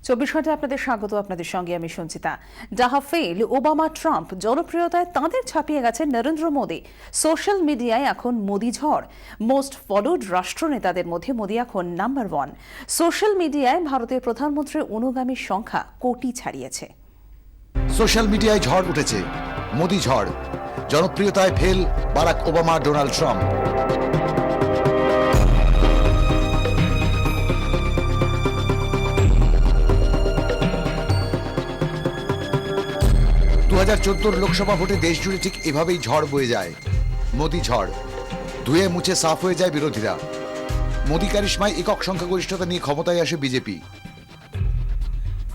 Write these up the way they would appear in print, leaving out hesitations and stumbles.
24 ঘন্টায় আপনাদের স্বাগত। আপনাদের সঙ্গে আমি সঞ্চিতা। ডাহা ফেল, ওবামা ট্রাম্প জনপ্রিয়তায় তাঁদের ছাপিয়ে গেছে নরেন্দ্র মোদী। সোশ্যাল মিডিয়ায় এখন মোদী ঝড়। মোস্ট ফলোড রাষ্ট্রনেতাদের মধ্যে মোদী এখন নাম্বার 1। সোশ্যাল মিডিয়ায় ভারতের প্রধানমন্ত্রীর অনুগামীর সংখ্যা কোটি ছাড়িয়েছে। সোশ্যাল মিডিয়ায় ঝড় উঠেছে, মোদী ঝড়। জনপ্রিয়তায় fail Barack Obama, Donald Trump. Lok Sabha ভোটে দেশ জুড়ে ঠিক এভাবেই ঝড় বয়ে যায়, মোদী ঝড়। ধুয়ে মুছে সাফ হয়ে যায় বিরোধীরা। মোদী কারিশমায় একক সংখ্যাগরিষ্ঠতা নিয়ে ক্ষমতায় আসে বিজেপি।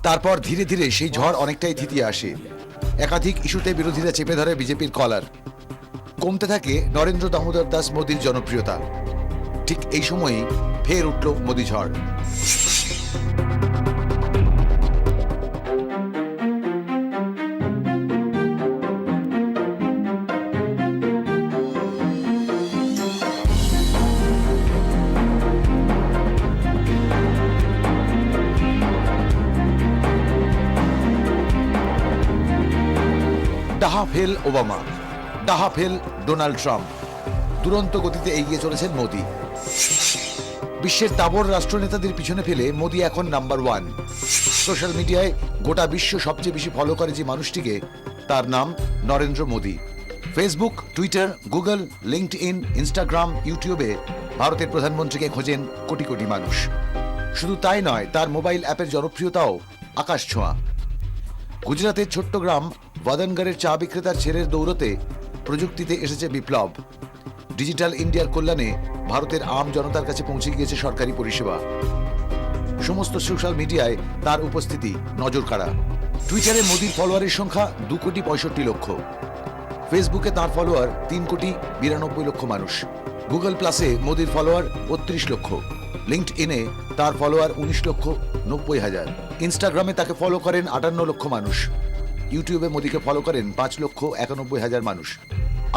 তারপর ধীরে ধীরে সেই ঝড় অনেকটাই থিতিয়ে আসে। একাধিক ইস্যুতে বিরোধীরা চেপে ধরে বিজেপির কলার। কমতে থাকে নরেন্দ্র দামোদর দাস মোদীর জনপ্রিয়তা। ঠিক এই সময়েই ফের উঠল মোদী ঝড়। ডাহা ফেল ওবামা, ডাহা ফেল ডোনাল্ড ট্রাম্প। দুরন্ত গতিতে এগিয়ে চলেছেন মোদী। বিশ্বের তাবড় রাষ্ট্রনেতাদের পিছনে ফেলে মোদী এখন নাম্বার 1। সোশ্যাল মিডিয়ায় গোটা বিশ্ব সবচেয়ে বেশি ফলো করে যে মানুষটিকে, তার নাম Narendra Modi. Facebook, Twitter, Google, LinkedIn, Instagram, ইউটিউবে ভারতের প্রধানমন্ত্রীকে খোঁজেন কোটি কোটি মানুষ। শুধু তাই নয়, তার মোবাইল অ্যাপের জনপ্রিয়তাও আকাশ ছোঁয়া। গুজরাতের ছোট্ট গ্রাম ভাদানগরের চা বিক্রেতার ছেলের দৌলতে প্রযুক্তিতে এসেছে বিপ্লব। ডিজিটাল ইন্ডিয়ার কল্যাণে ভারতের আম জনতার কাছে পৌঁছে গিয়েছে সরকারি পরিষেবা। সমস্ত সোশ্যাল মিডিয়ায় তার উপস্থিতি নজর কাড়া। টুইটারে মোদীর ফলোয়ারের সংখ্যা 2,65,00,000। ফেসবুকে তার ফলোয়ার 3,92,00,000 মানুষ। গুগল প্লাসে মোদীর ফলোয়ার 32 লক্ষ। লিঙ্কডইনে তার ফলোয়ার 19,90,000। ইনস্টাগ্রামে তাকে ফলো করেন 58 লক্ষ মানুষ। ইউটিউবে মোদীকে ফলো করেন 5,91,000 মানুষ।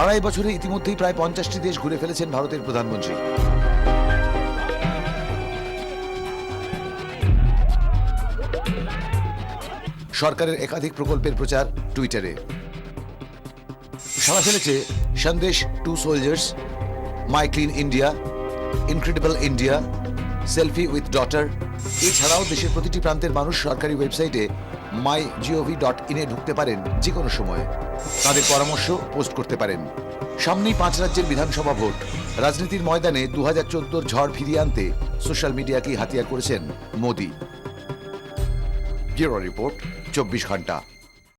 আড়াই বছরে ইতিমধ্যেই প্রায় 50টি দেশ ঘুরে ফেলেছেন ভারতের প্রধানমন্ত্রী। সরকারের একাধিক প্রকল্পের প্রচার টুইটারে। সাড়া ফেলেছে Sandesh to soldiers, my clean India, incredible India, selfie with daughter. এছাড়াও দেশের প্রতিটি প্রান্তের মানুষ সরকারি ওয়েবসাইটে mygov.in এ ঢুকতে পারেন যে কোনো সময়। তাদের পরামর্শ পোস্ট করতে পারেন। সামনেই 5 রাজ্যের বিধানসভা ভোট। রাজনীতির ময়দানে 2014 ঝড় ফিরিয়ে আনতে সোশ্যাল মিডিয়াকেই হাতিয়ার করেছেন মোদী। ব্যুরো রিপোর্ট, 24 ঘন্টা।